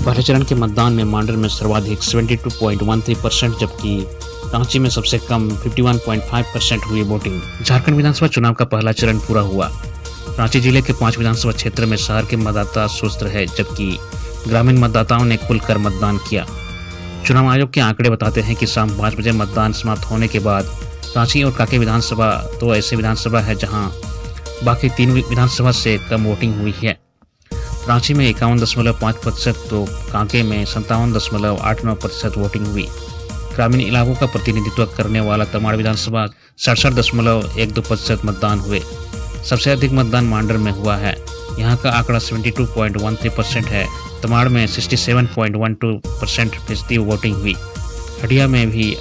पहले चरण के मतदान में मांडर में सर्वाधिक 72.13%, जबकि रांची में सबसे कम 51.5% हुई वोटिंग। झारखंड विधानसभा चुनाव का पहला चरण पूरा हुआ। रांची जिले के 5 विधानसभा क्षेत्र में शहर के मतदाता सुस्त रहे, जबकि ग्रामीण मतदाताओं ने खुलकर मतदान किया। चुनाव आयोग के आंकड़े बताते हैं कि शाम 5 बजे मतदान समाप्त होने के बाद रांची और कांके विधानसभा दो ऐसे विधानसभा है जहां बाकी 3 विधानसभा से कम वोटिंग हुई है। रांची में 51.5% तो कांके में 57.89% वोटिंग हुई। ग्रामीण इलाकों का प्रतिनिधित्व करने वाला तमाड़ विधानसभा 67.12% मतदान हुए। सबसे अधिक मतदान मांडर में हुआ है, यहाँ का आंकड़ा 72.13% है। तमाड़ में 67.12% फीसदी वोटिंग हुई। हटिया में भी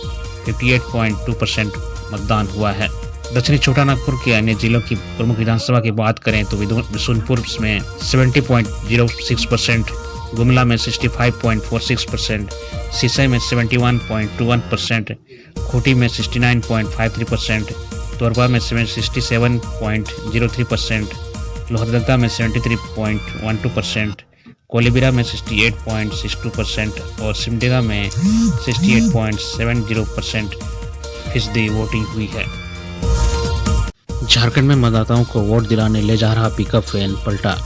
58.2% मतदान हुआ है। दक्षिणी छोटानागपुर के अन्य जिलों की प्रमुख विधानसभा की बात करें तो बिशुनपुर में 70.06%, गुमला में 65.46%, सिसई में 71.21%, खूंटी में 69.53%, तोरबा में 67.03%, लोहरदगा में 73.12%, कोलीबिरा में 68.62% और सिमडेगा में 68.70% फीसदी वोटिंग हुई है। झारखंड में मतदाताओं को वोट दिलाने ले जा रहा पिकअप वैन पलटा,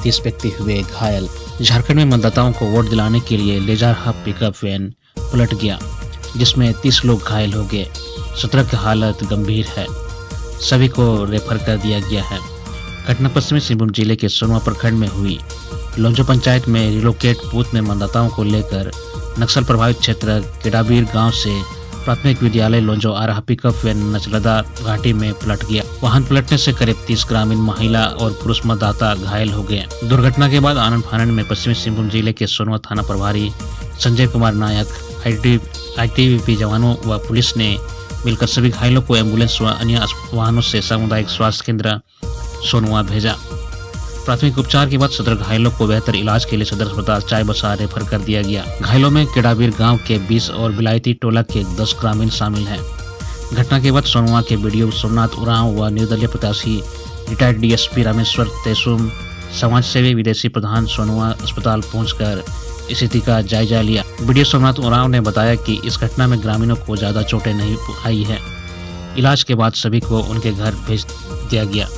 30 व्यक्ति हुए घायल। झारखंड में मतदाताओं को वोट दिलाने के लिए ले जा रहा पिकअप वैन पलट गया, जिसमें 30 लोग घायल हो गए। 17 की हालत गंभीर है, सभी को रेफर कर दिया गया है। घटना पश्चिमी सिंहभूम जिले के सोनवा प्रखंड में हुई। लोंजो पंचायत में रिलोकेट बूथ में मतदाताओं को लेकर नक्सल प्रभावित क्षेत्र केडाबीर गांव से प्राथमिक विद्यालय लोंजो आ रहा पिकअप वैन नचलदा घाटी में पलट गया। वाहन पलटने से करीब 30 ग्रामीण महिला और पुरुष मतदाता घायल हो गए। दुर्घटना के बाद आनन फानन में पश्चिमी सिंहभूम जिले के सोनवा थाना प्रभारी संजय कुमार नायक, आईटीबीपी जवानों व पुलिस ने मिलकर सभी घायलों को एम्बुलेंस व अन्य वाहनों से सामुदायिक स्वास्थ्य केंद्र सोनवा भेजा। प्राथमिक उपचार के बाद 17 घायलों को बेहतर इलाज के लिए सदर अस्पताल चाईबासा रेफर कर दिया गया। घायलों में केडाबीर गांव के 20 और बिलायती टोला के 10 ग्रामीण शामिल हैं। घटना के बाद सोनवा के बीडीओ सोमनाथ उरांव व निर्दलीय प्रत्याशी रिटायर्ड डीएसपी रामेश्वर तेसुम, समाज सेवी विदेशी प्रधान सोनवा अस्पताल पहुंचकर स्थिति का जायजा लिया। बीडीओ सोमनाथ उरांव ने बताया कि इस घटना में ग्रामीणों को ज्यादा चोटें नहीं आई है। इलाज के बाद सभी को उनके घर भेज दिया गया।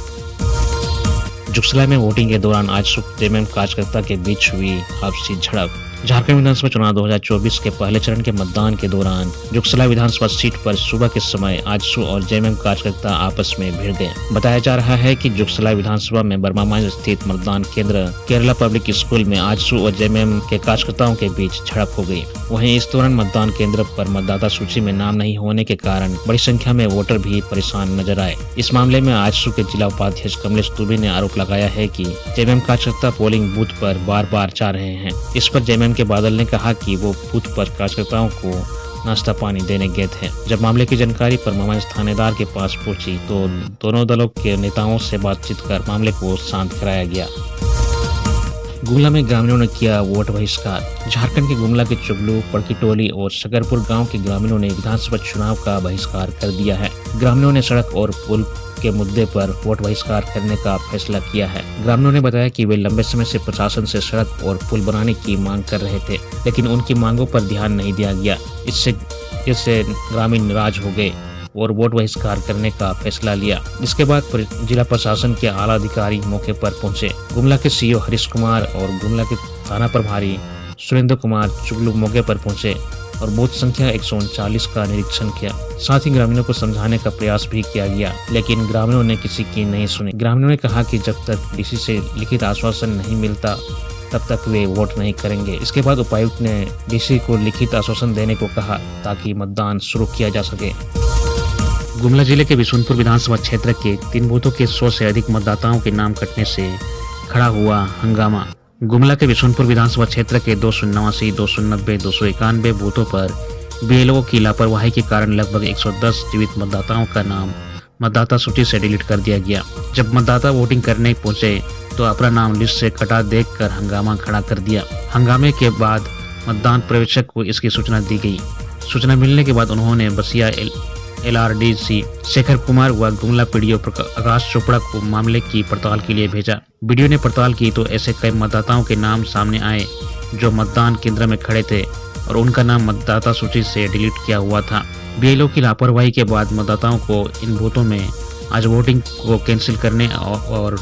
जुगसलाई में वोटिंग के दौरान आज सुबह जेएमएम कार्यकर्ता के बीच हुई आपसी झड़प। झारखंड विधानसभा चुनाव 2024 के पहले चरण के मतदान के दौरान जुगसलाई विधानसभा सीट पर सुबह के समय आजसू और जेएमएम कार्यकर्ता आपस में भिड़ गए। बताया जा रहा है कि जुगसलाई विधानसभा में बर्मामांझ स्थित मतदान केंद्र केरला पब्लिक स्कूल में आजसू और जेएमएम के कार्यकर्ताओं के बीच झड़प हो गई। वहीं इस दौरान मतदान केंद्र पर मतदाता सूची में नाम नहीं होने के कारण बड़ी संख्या में वोटर भी परेशान नजर आए। इस मामले में आजसू के जिला उपाध्यक्ष कमलेश दुबे ने आरोप लगाया है कि जेएमएम कार्यकर्ता पोलिंग बूथ पर बार बार जा रहे हैं। इस पर जेएमएम के बादल ने कहा कि वो बूथ पर कार्यकर्ताओं को नाश्ता पानी देने गए थे। जब मामले की जानकारी परमामांझ थानेदार के पास पहुंची तो दोनों दलों के नेताओं से बातचीत कर मामले को शांत कराया गया। गुमला में ग्रामीणों ने किया वोट बहिष्कार। झारखंड के गुमला के चुगलू, पड़कीटोली और शकरपुर गांव के ग्रामीणों ने विधानसभा चुनाव का बहिष्कार कर दिया है। ग्रामीणों ने सड़क और पुल के मुद्दे पर वोट बहिष्कार करने का फैसला किया है। ग्रामीणों ने बताया कि वे लंबे समय से प्रशासन से सड़क और पुल बनाने की मांग कर रहे थे, लेकिन उनकी मांगों पर ध्यान नहीं दिया गया। इससे ग्रामीण नाराज हो गए और वोट बहिष्कार करने का फैसला लिया। इसके बाद जिला प्रशासन के आला अधिकारी मौके पर पहुंचे। गुमला के सीओ हरीश कुमार और गुमला के थाना प्रभारी सुरेंद्र कुमार चुगलू मौके पर पहुंचे और बूथ संख्या 139 का निरीक्षण किया। साथ ही ग्रामीणों को समझाने का प्रयास भी किया गया, लेकिन ग्रामीणों ने किसी की नहीं सुनी। ग्रामीणों ने कहा कि जब तक डीसी से लिखित आश्वासन नहीं मिलता तब तक वे वोट नहीं करेंगे। इसके बाद उपायुक्त ने डीसी को लिखित आश्वासन देने को कहा ताकि मतदान शुरू किया जा सके। गुमला जिले के बिशुनपुर विधानसभा क्षेत्र के 3 बूथों के 100 से अधिक मतदाताओं के नाम कटने से खड़ा हुआ हंगामा। गुमला के बिशुनपुर विधानसभा क्षेत्र के 289, 290, 291 बूथों पर बीएलओ की लापरवाही के कारण लगभग 110 जीवित मतदाताओं का नाम मतदाता सूची से डिलीट कर दिया गया। जब मतदाता वोटिंग करने पहुंचे तो अपना नाम लिस्ट से कटा देखकर हंगामा खड़ा कर दिया। हंगामे के बाद मतदान पर्यवेक्षक को इसकी सूचना दी गई। सूचना मिलने के बाद उन्होंने बसिया LRDC शेखर कुमार व गुमला पीडीओ आकाश चोपड़ा को मामले की पड़ताल के लिए भेजा। वीडियो ने पड़ताल की तो ऐसे कई मतदाताओं के नाम सामने आए जो मतदान केंद्र में खड़े थे और उनका नाम मतदाता सूची से डिलीट किया हुआ था। BLO की लापरवाही के बाद मतदाताओं को इन बूथों में आज वोटिंग को कैंसिल करने और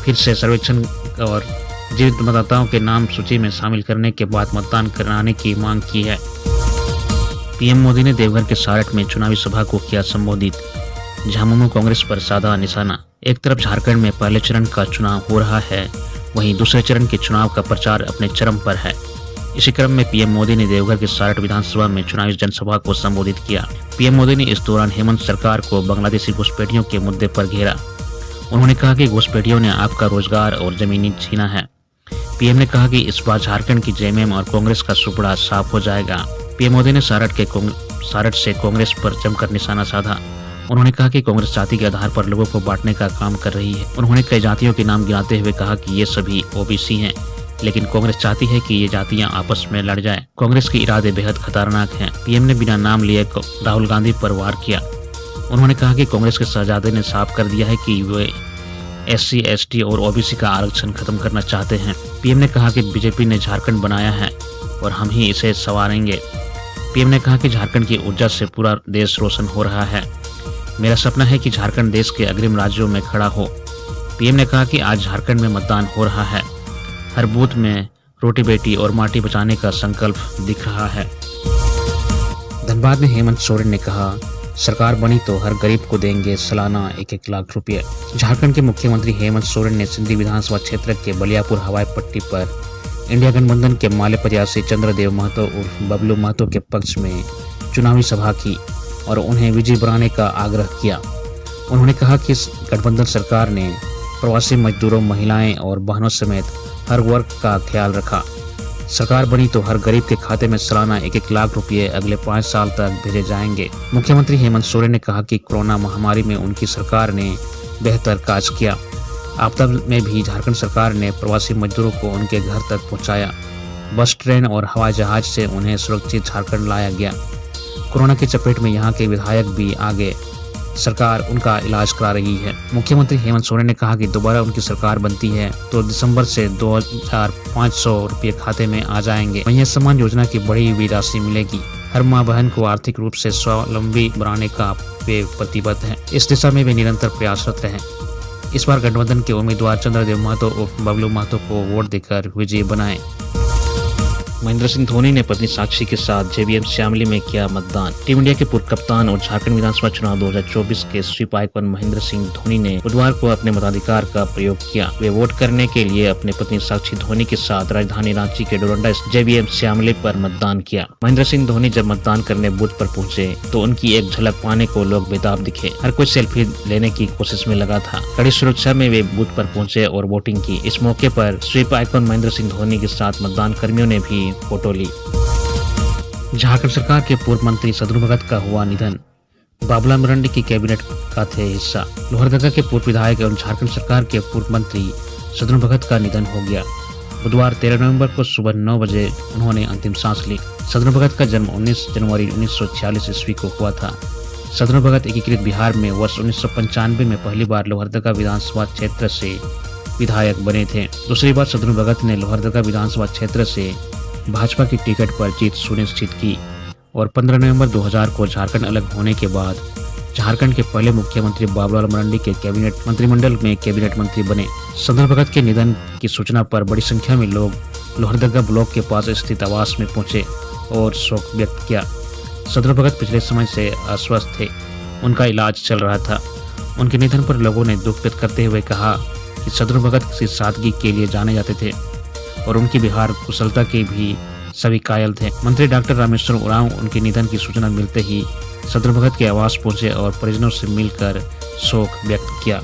फिर से सर्वेक्षण और जीवित मतदाताओं के नाम सूची में शामिल करने के बाद मतदान कराने की मांग की है। PM मोदी ने देवघर के सारठ में चुनावी सभा को किया संबोधित। झामुमो कांग्रेस पर साधा निशाना। एक तरफ झारखंड में पहले चरण का चुनाव हो रहा है, वहीं दूसरे चरण के चुनाव का प्रचार अपने चरम पर है। इसी क्रम में PM मोदी ने देवघर के सारठ विधानसभा में चुनावी जनसभा को संबोधित किया। PM मोदी ने इस दौरान हेमंत सरकार को बांग्लादेशी घुसपैठियों के मुद्दे पर घेरा। उन्होंने कहा कि घुसपैठियों ने आपका रोजगार और जमीनी छीना है। PM ने कहा कि इस बार झारखंड की JMM और कांग्रेस का सुपड़ा साफ हो जाएगा। PM मोदी ने सारठ से कांग्रेस पर जमकर निशाना साधा। उन्होंने कहा कि कांग्रेस जाति के आधार पर लोगों को बांटने का काम कर रही है। उन्होंने कई जातियों के नाम गिनाते हुए कहा कि ये सभी OBC हैं, लेकिन कांग्रेस चाहती है कि ये जातियां आपस में लड़ जाएं। कांग्रेस के इरादे बेहद खतरनाक हैं। PM ने बिना नाम लिए राहुल गांधी पर वार किया। उन्होंने कहा कि कांग्रेस के शहजादे ने साफ कर दिया है कि वे SC, ST और OBC का आरक्षण खत्म करना चाहते हैं। PM ने कहा कि बीजेपी ने झारखंड बनाया है और हम ही इसे संवारेंगे। PM ने कहा कि झारखंड की ऊर्जा से पूरा देश रोशन हो रहा है। मेरा सपना है कि झारखंड देश के अग्रिम राज्यों में खड़ा हो। PM ने कहा कि आज झारखंड में मतदान हो रहा है। हर बूथ में रोटी बेटी और माटी बचाने का संकल्प दिख रहा है। धनबाद में हेमंत सोरेन ने कहा, सरकार बनी तो हर गरीब को देंगे सालाना 1-1 लाख रुपए। झारखंड के मुख्यमंत्री हेमंत सोरेन ने सिंधी विधानसभा क्षेत्र के बलियापुर हवाई पट्टी पर इंडिया गठबंधन के माले प्रत्याशी चंद्रदेव महतो उर्फ बबलू महतो के पक्ष में चुनावी सभा की और उन्हें विजयी बनाने का आग्रह किया। उन्होंने कहा कि गठबंधन सरकार ने प्रवासी मजदूरों, महिलाएं और बहनों समेत हर वर्ग का ख्याल रखा। सरकार बनी तो हर गरीब के खाते में सालाना 1-1 लाख रुपए अगले 5 साल तक भेजे जाएंगे। मुख्यमंत्री हेमंत सोरेन ने कहा कि कोरोना महामारी में उनकी सरकार ने बेहतर कार्य किया। आपदा में भी झारखंड सरकार ने प्रवासी मजदूरों को उनके घर तक पहुंचाया। बस, ट्रेन और हवाई जहाज से उन्हें सुरक्षित झारखंड लाया गया। कोरोना की चपेट में यहाँ के विधायक भी आ गए। सरकार उनका इलाज करा रही है। मुख्यमंत्री हेमंत सोरेन ने कहा कि दोबारा उनकी सरकार बनती है तो दिसंबर से 2500 रुपये खाते में आ जाएंगे। वहीं सम्मान योजना की बढ़ी हुई राशि मिलेगी। हर माँ बहन को आर्थिक रूप से स्वावलंबी बनाने का वे प्रतिबद्ध है। इस दिशा में वे निरंतर प्रयासरत रहे। इस बार गठबंधन के उम्मीदवार चंद्रदेव महतो उर्फ बबलू महतो को वोट देकर विजयी बनाए। महेंद्र सिंह धोनी ने पत्नी साक्षी के साथ JBM श्यामली में किया मतदान। टीम इंडिया के पूर्व कप्तान और झारखंड विधानसभा चुनाव 2024 के स्वीप आइकन महेंद्र सिंह धोनी ने बुधवार को अपने मताधिकार का प्रयोग किया। वे वोट करने के लिए अपने पत्नी साक्षी धोनी के साथ राजधानी रांची के डोरंडा JBM श्यामली पर मतदान किया। महेंद्र सिंह धोनी जब मतदान करने बूथ पर पहुंचे तो उनकी एक झलक पाने को लोग बेताब दिखे। हर कोई सेल्फी लेने की कोशिश में लगा था। कड़ी सुरक्षा में वे बूथ पर पहुंचे और वोटिंग की। इस मौके पर स्वीप आइकन महेंद्र सिंह धोनी के साथ मतदान कर्मियों ने भी फोटो ली। झारखंड सरकार के पूर्व मंत्री सदनू भगत का हुआ निधन। बाबूलाल मरांडी की कैबिनेट का थे हिस्सा। लोहरदगा के पूर्व विधायक एवं झारखंड सरकार के पूर्व मंत्री सदनू भगत का निधन हो गया। बुधवार 13 नवंबर को सुबह 9 बजे उन्होंने अंतिम सांस ली। सदनू भगत का जन्म 19 जनवरी 1946 ईस्वी को हुआ था। सदनू भगत एकीकृत बिहार में वर्ष 1995 में पहली बार लोहरदगा विधानसभा क्षेत्र से विधायक बने थे। दूसरी बार सदनू भगत ने लोहरदगा विधानसभा क्षेत्र से भाजपा की टिकट पर जीत सुनिश्चित की और 15 नवंबर 2000 को झारखंड अलग होने के बाद झारखंड के पहले मुख्यमंत्री बाबूलाल मरांडी के कैबिनेट मंत्रिमंडल में कैबिनेट मंत्री बने। सदनू भगत के निधन की सूचना पर बड़ी संख्या में लोग लोहरदगा ब्लॉक के पास स्थित आवास में पहुंचे और शोक व्यक्त किया। सदनू भगत पिछले समय से अस्वस्थ थे। उनका इलाज चल रहा था। उनके निधन पर लोगों ने दुख व्यक्त करते हुए कहा कि सदनू भगत किसी सादगी के लिए जाने जाते थे और उनकी व्यवहार कुशलता के भी सभी कायल थे। मंत्री डॉक्टर रामेश्वर उरांव उनके निधन की सूचना मिलते ही सदनू भगत के आवास पहुंचे और परिजनों से मिलकर शोक व्यक्त किया।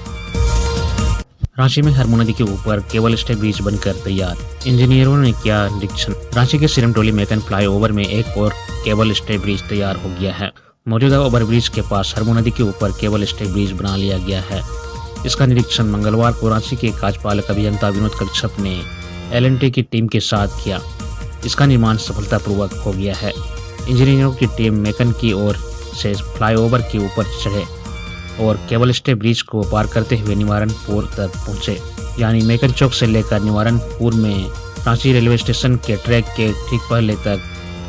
रांची में हरमू नदी के ऊपर केबल स्टे ब्रिज बनकर तैयार। इंजीनियरों ने किया निरीक्षण। रांची के सिरमटोली मेकन फ्लाईओवर में एक और केबल स्टे ब्रिज तैयार हो गया है। मौजूदा ओवरब्रिज के पास हरमू नदी के ऊपर केबल स्टे ब्रिज बना लिया गया है। इसका निरीक्षण मंगलवार को रांची के कार्यपालक अभियंता विनोद कश्यप ने L&T की टीम के साथ किया। इसका निर्माण सफलतापूर्वक हो गया है। इंजीनियरों की टीम मेकन की ओर से फ्लाईओवर के ऊपर चढ़े और केबल स्टे ब्रिज को पार करते हुए निवारनपुर तक पहुंचे। यानी मेकन चौक से लेकर निवारनपुर में रांची रेलवे स्टेशन के ट्रैक के ठीक पहले तक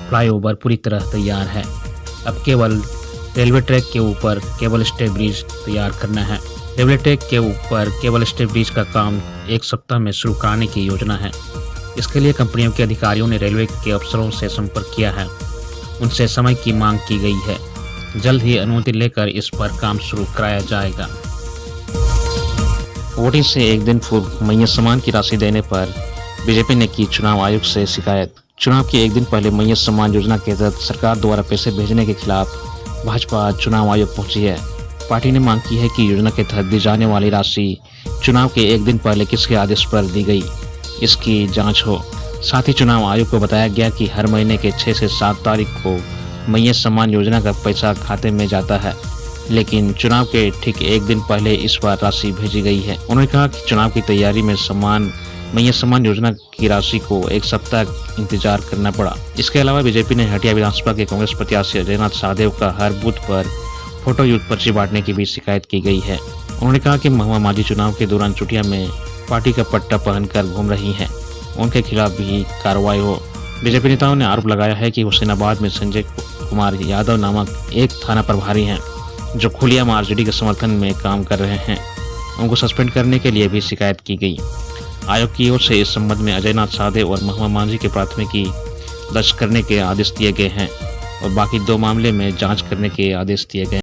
फ्लाईओवर पूरी तरह तैयार है। अब केवल रेलवे ट्रैक के ऊपर केबल स्टे ब्रिज तैयार करना है। रेलवे ट्रैक के ऊपर केबल स्टे ब्रिज का काम 1 सप्ताह में शुरू कराने की योजना है। इसके लिए कंपनियों के अधिकारियों ने रेलवे के अफसरों से संपर्क किया है। उनसे समय की मांग की गई है। जल्द ही अनुमति लेकर इस पर काम शुरू कराया जाएगा। वोटिंग से एक दिन पूर्व मैयत सम्मान की राशि देने पर बीजेपी ने की चुनाव आयोग से शिकायत। चुनाव के एक दिन पहले मैयत सम्मान योजना के तहत सरकार द्वारा पैसे भेजने के खिलाफ भाजपा आज चुनाव आयोग पहुंची है। पार्टी ने मांग की है कि योजना के तहत दी जाने वाली राशि चुनाव के एक दिन पहले किसके आदेश पर दी गई, इसकी जांच हो। साथ ही चुनाव आयोग को बताया गया कि हर महीने के 6 से 7 तारीख को मैयत सम्मान योजना का पैसा खाते में जाता है, लेकिन चुनाव के ठीक एक दिन पहले इस बार राशि भेजी गई है। उन्होंने कहा कि चुनाव की तैयारी में मैयत सम्मान योजना की राशि को 1 सप्ताह इंतजार करना पड़ा। इसके अलावा बीजेपी ने हटिया विधानसभा के कांग्रेस प्रत्याशी अजयनाथ शाहदेव का हर बूथ पर फोटो युक्त पर्ची बांटने की भी शिकायत की गई है। उन्होंने कहा कि महुआ मांझी चुनाव के दौरान चुटिया में पार्टी का पट्टा पहनकर घूम रही हैं, उनके खिलाफ भी कार्रवाई हो। बीजेपी नेताओं ने आरोप लगाया है कि हुसैनाबाद में संजय कुमार यादव नामक एक थाना प्रभारी हैं जो खुलियाम आरजेडी के समर्थन में काम कर रहे हैं। उनको सस्पेंड करने के लिए भी शिकायत की गई। आयोग की ओर से इस संबंध में अजयनाथ शाहदेव और महुआ मांझी की प्राथमिकी दर्ज करने के आदेश दिए गए हैं और बाकी 2 मामले में जांच करने के आदेश दिए गए।